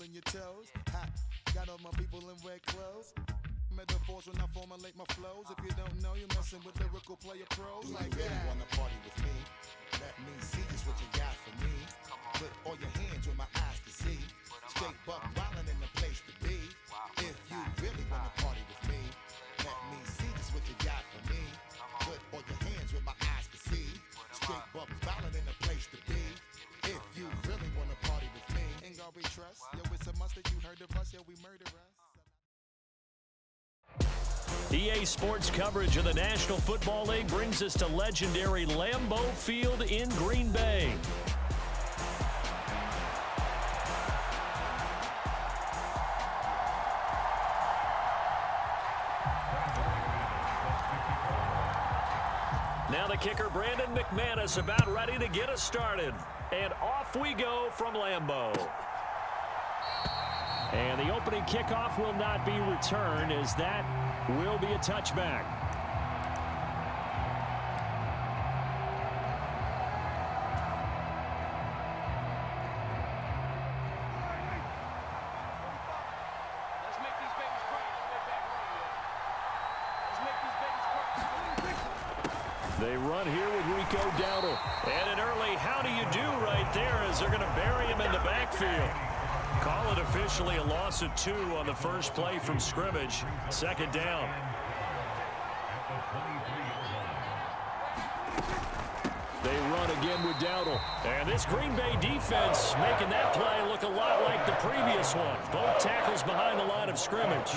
tickling your toes. Hot, got all my people in red clothes. Metaphors when I formulate my flows. If you don't know, you're messing with lyrical player pros. Do Like you really that. wanna party with me? Let me see just what you got for me. Put all your hands where my eyes can see. Straight buck wildin' in the place to be. If you really wanna party with me, let me see just what you got for me. Put all your hands where my eyes can see. Straight buck wildin' in the place to be. If you really wanna party with me, In God we trust. Yo, it's a must that you heard of us. Yo, we murder us. EA Sports coverage of the National Football League brings us to legendary Lambeau Field in Green Bay. Now the kicker, Brandon McManus, about ready to get us started. And off we go from Lambeau. And the opening kickoff will not be returned, as that will be a touchback. They run here with Rico Dowdle. And an early how do you do right there, as they're going to bury him in the backfield. Call it officially a loss of 2 on the first play from scrimmage. Second down. They run again with Dowdle. And this Green Bay defense making that play look a lot like the previous one. Both tackles behind the line of scrimmage.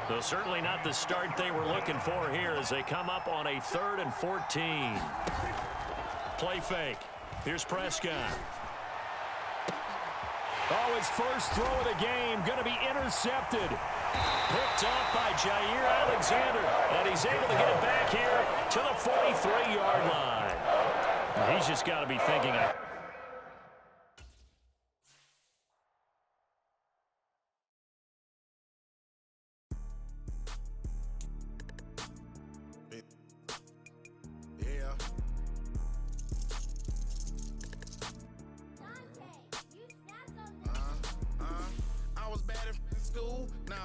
So certainly not the start they were looking for here as they come up on a 3rd and 14. Play fake. Here's Prescott. Oh, his first throw of the game going to be intercepted. Picked off by Jair Alexander. And he's able to get it back here to the 43-yard line. He's just got to be thinking of...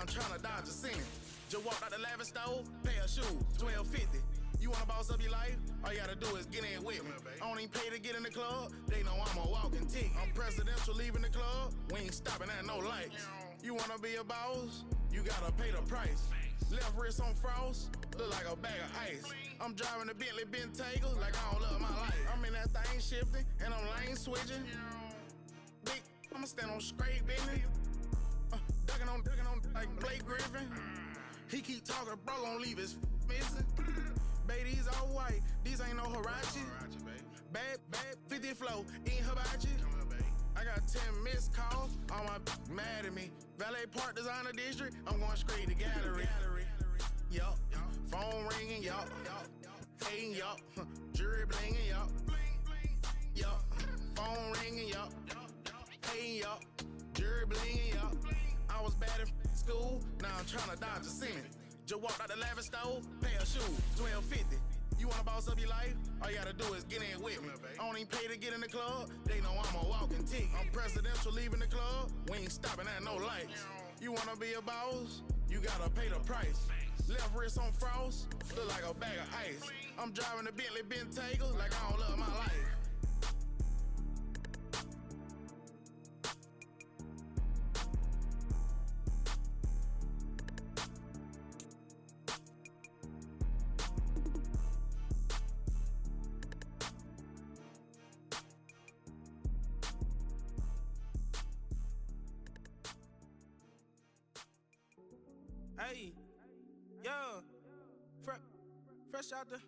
I'm trying to dodge a sin. Just walked out the lavish stove, pair of shoes, $12.50. You wanna boss up your life? All you gotta do is get in with me. I don't even pay to get in the club. They know I'm a walking tick. I'm presidential leaving the club. We ain't stopping at no lights. You wanna be a boss? You gotta pay the price. Left wrist on frost, look like a bag of ice. I'm driving a Bentley Bentayga like I don't love my life. I'm in that thing shifting and I'm lane switching. Big, I'ma stand on straight business. Ducking on like Blake Griffin. He keep talking, bro, gon' leave his missing. Baby, these all white, these ain't no Hirachi. Bad, 50 flow, ain't hibachi. I got 10 missed calls, all my mad at me. Valet Park Designer District, I'm going straight to gallery. Yup, phone ringing, yup. Hating, yup. Jury blinging, yup. Yup, phone ringing, yup. Hating, yup. Jury blinging, yup. I was bad in school, now I'm trying to dodge a sin. Just walked out the lavish stove, pair of shoes, $12.50. You wanna boss up your life? All you gotta do is get in with me. I don't even pay to get in the club. They know I'm a walking tick. I'm presidential leaving the club. We ain't stopping at no lights. You wanna be a boss? You gotta pay the price. Left wrist on frost, look like a bag of ice. I'm driving a Bentley Bentayga like I don't love my life. Hey, yeah, fresh out the...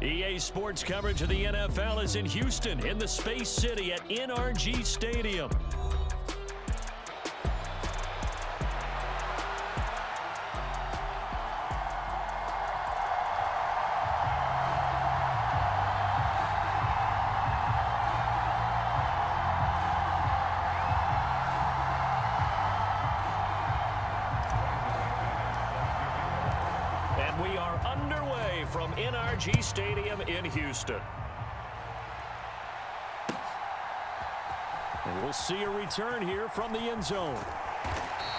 EA Sports coverage of the NFL is in Houston, in the Space City at NRG Stadium. From NRG Stadium in Houston. And we'll see a return here from the end zone.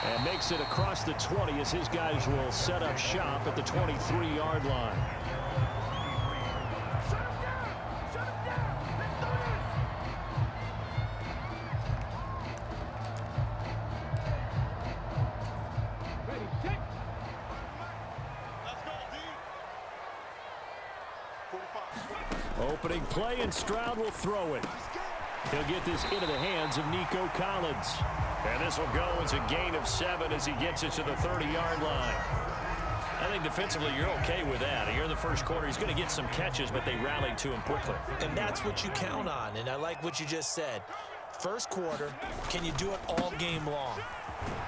And makes it across the 20 as his guys will set up shop at the 23-yard line. Opening play, and Stroud will throw it. He'll get this into the hands of Nico Collins. And this will go as a gain of 7 as he gets it to the 30-yard line. I think defensively you're okay with that. You're in the first quarter. He's going to get some catches, but they rallied to him quickly. And that's what you count on, and I like what you just said. First quarter, can you do it all game long?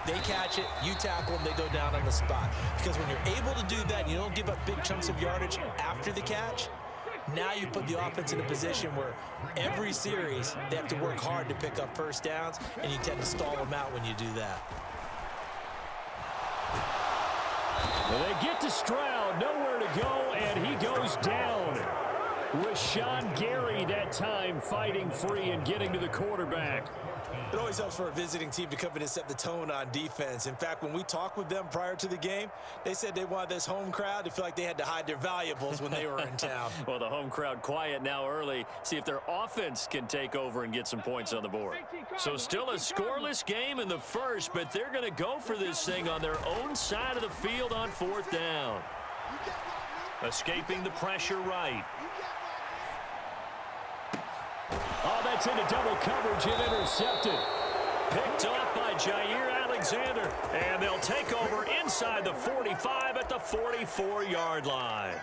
They catch it, you tackle them, they go down on the spot. Because when you're able to do that, you don't give up big chunks of yardage after the catch. Now you put the offense in a position where every series they have to work hard to pick up first downs, and you tend to stall them out when you do that. Well, they get to Stroud, nowhere to go, and he goes down. Rashawn Gary that time fighting free and getting to the quarterback. It always helps for a visiting team to come in and set the tone on defense. In fact, when we talked with them prior to the game, they said they wanted this home crowd to feel like they had to hide their valuables when they were in town. Well, the home crowd quiet now early. See if their offense can take over and get some points on the board. So still a scoreless game in the first, but they're going to go for this thing on their own side of the field on 4th down. Escaping the pressure right. Oh, that's into double coverage and intercepted. Picked off by Jair Alexander. And they'll take over inside the 45 at the 44-yard line.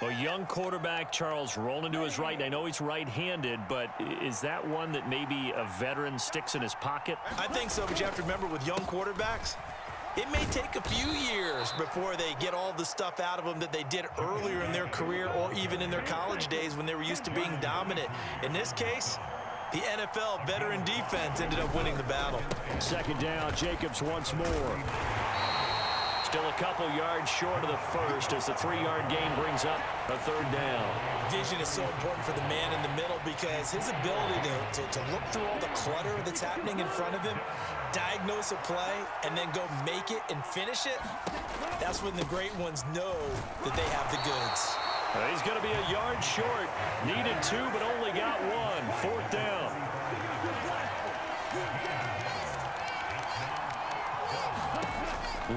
A young quarterback, Charles, rolling to his right. I know he's right-handed, but is that one that maybe a veteran sticks in his pocket? I think so, but you have to remember with young quarterbacks, it may take a few years before they get all the stuff out of them that they did earlier in their career or even in their college days when they were used to being dominant. In this case, the NFL veteran defense ended up winning the battle. 2nd down, Jacobs once more. Still a couple yards short of the first as the 3-yard gain brings up a 3rd down. Vision is so important for the man in the middle because his ability to look through all the clutter that's happening in front of him, diagnose a play, and then go make it and finish it, that's when the great ones know that they have the goods. He's going to be a yard short. Needed 2, but only got 1. 4th down.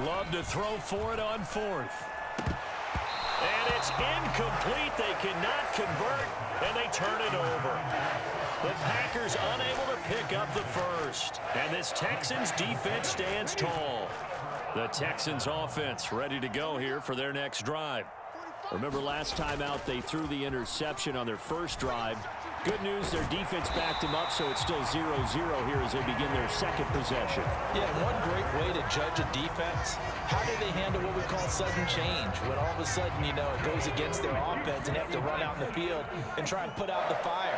Love to throw for it on 4th. And it's incomplete. They cannot convert, and they turn it over. The Packers unable to pick up the first. And this Texans defense stands tall. The Texans offense ready to go here for their next drive. Remember last time out they threw the interception on their first drive. Good news, their defense backed them up, so it's still 0-0 here as they begin their second possession. Yeah, one great way to judge a defense, how do they handle what we call sudden change? When all of a sudden, you know, it goes against their offense and they have to run out in the field and try and put out the fire.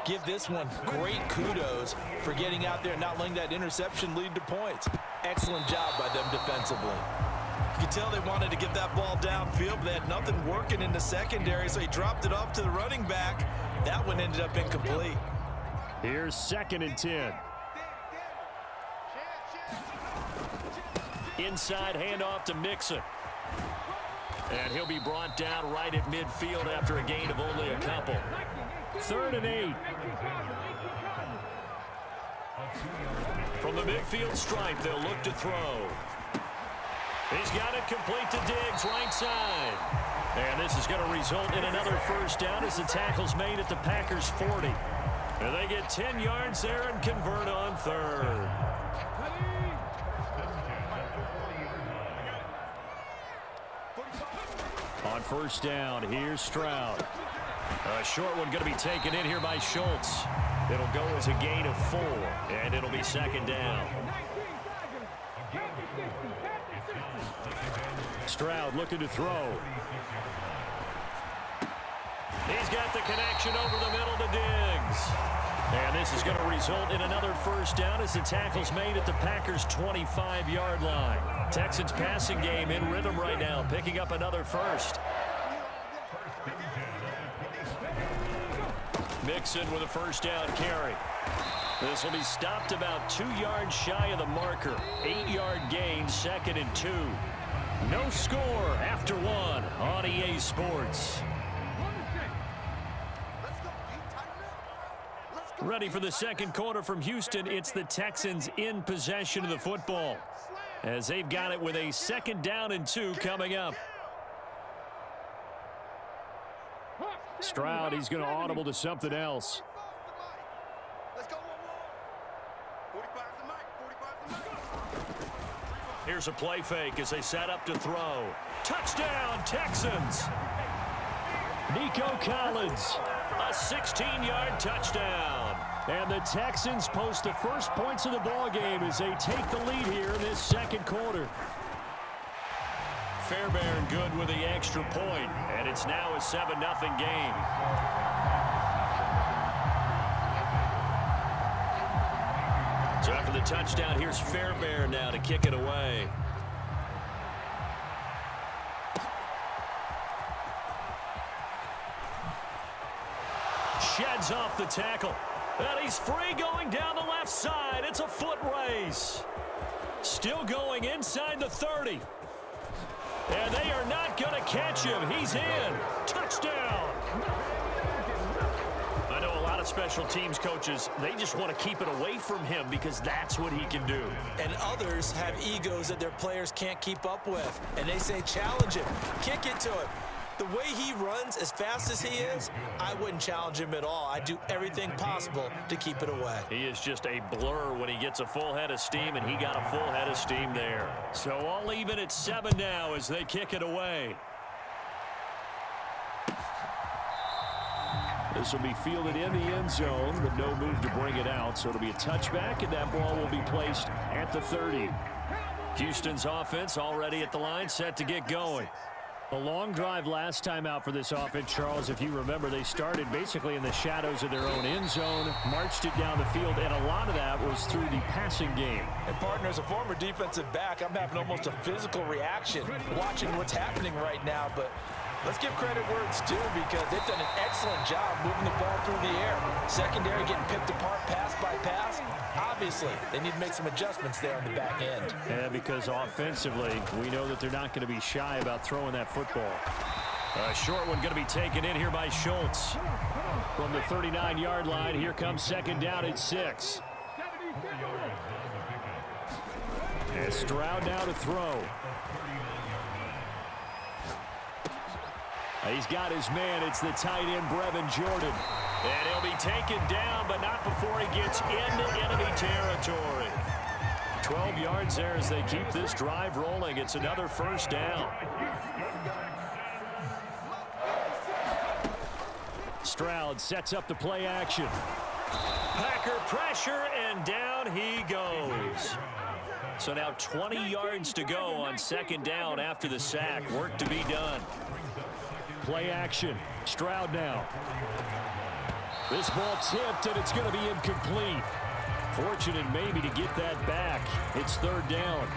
Give this one great kudos for getting out there and not letting that interception lead to points. Excellent job by them defensively. You can tell they wanted to get that ball downfield, but they had nothing working in the secondary, so he dropped it off to the running back. That one ended up incomplete. Here's 2nd and 10. Inside handoff to Mixon. And he'll be brought down right at midfield after a gain of only a couple. 3rd and 8. From the midfield stripe, they'll look to throw. He's got it complete to Diggs, right side. And this is going to result in another first down as the tackle's made at the Packers' 40. And they get 10 yards there and convert on 3rd. On 1st down, here's Stroud. A short one going to be taken in here by Schultz. It'll go as a gain of 4, and it'll be 2nd down. Stroud looking to throw. He's got the connection over the middle to Diggs. And this is going to result in another first down as the tackle's made at the Packers' 25-yard line. Texans passing game in rhythm right now, picking up another first. Mixon with a first down carry. This will be stopped about 2 yards shy of the marker. 8-yard gain, 2nd and 2. No score after 1 on EA Sports. Ready for the second quarter from Houston. It's the Texans in possession of the football, as they've got it with a 2nd down and 2 coming up. Stroud, he's going to audible to something else. Here's a play fake as they set up to throw. Touchdown, Texans! Nico Collins, a 16-yard touchdown. And the Texans post the first points of the ballgame as they take the lead here in this second quarter. Fairbairn good with the extra point, and it's now a 7-0 game. So after the touchdown, here's Fairbairn now to kick it away. Sheds off the tackle. And he's free going down the left side. It's a foot race. Still going inside the 30. And they are not going to catch him. He's in. Touchdown. I know a lot of special teams coaches, they just want to keep it away from him because that's what he can do. And others have egos that their players can't keep up with. And they say, challenge him. Kick it to him. The way he runs as fast as he is, I wouldn't challenge him at all. I'd do everything possible to keep it away. He is just a blur when he gets a full head of steam, and he got a full head of steam there. So all even at 7 now as they kick it away. This will be fielded in the end zone, but no move to bring it out. So it'll be a touchback, and that ball will be placed at the 30. Houston's offense already at the line, set to get going. A long drive last time out for this offense, Charles. If you remember, they started basically in the shadows of their own end zone, marched it down the field, and a lot of that was through the passing game. And, partner, as a former defensive back, I'm having almost a physical reaction watching what's happening right now. But let's give credit where it's due because they've done an excellent job moving the ball through the air. Secondary getting picked apart pass by pass. Obviously, they need to make some adjustments there on the back end. Yeah, because offensively, we know that they're not going to be shy about throwing that football. A short one going to be taken in here by Schultz. From the 39-yard line, here comes 2nd down at 6. And Stroud now to throw. He's got his man. It's the tight end, Brevin Jordan. And he'll be taken down, but not before he gets into enemy territory. 12 yards there as they keep this drive rolling. It's another first down. Stroud sets up the play action. Packer pressure, and down he goes. So now 20 yards to go on 2nd down after the sack. Work to be done. Play action. Stroud now. This ball tipped, and it's going to be incomplete. Fortunate maybe to get that back. It's 3rd down.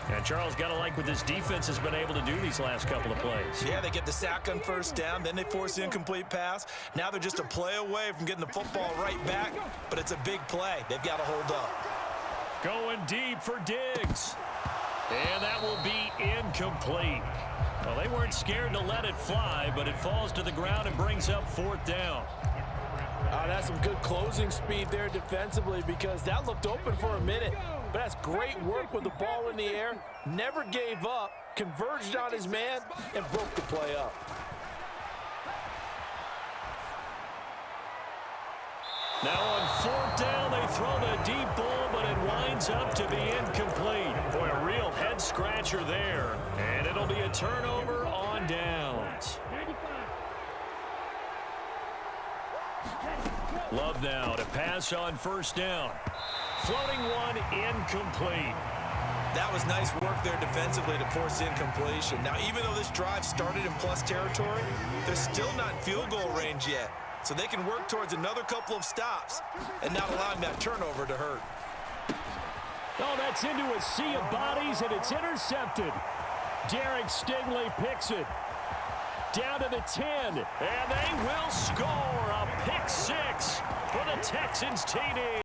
And Charles, got to like what this defense has been able to do these last couple of plays. Yeah, they get the sack on 1st down, then they force the incomplete pass. Now they're just a play away from getting the football right back, but it's a big play. They've got to hold up. Going deep for Diggs. And that will be incomplete. Well, they weren't scared to let it fly, but it falls to the ground and brings up 4th down. That's some good closing speed there defensively because that looked open for a minute. But that's great work with the ball in the air. Never gave up, converged on his man, and broke the play up. Now on 4th down, they throw the deep ball, but it winds up to be incomplete. Boy, a real head-scratcher there. And it'll be a turnover on downs. Love now to pass on 1st down. Floating one, incomplete. That was nice work there defensively to force the incompletion. Now, even though this drive started in plus territory, they're still not in field goal range yet. So they can work towards another couple of stops and not allowing that turnover to hurt. Oh, that's into a sea of bodies, and it's intercepted. Derek Stingley picks it. Down to the 10, and they will score a pick 6. for the Texans TD.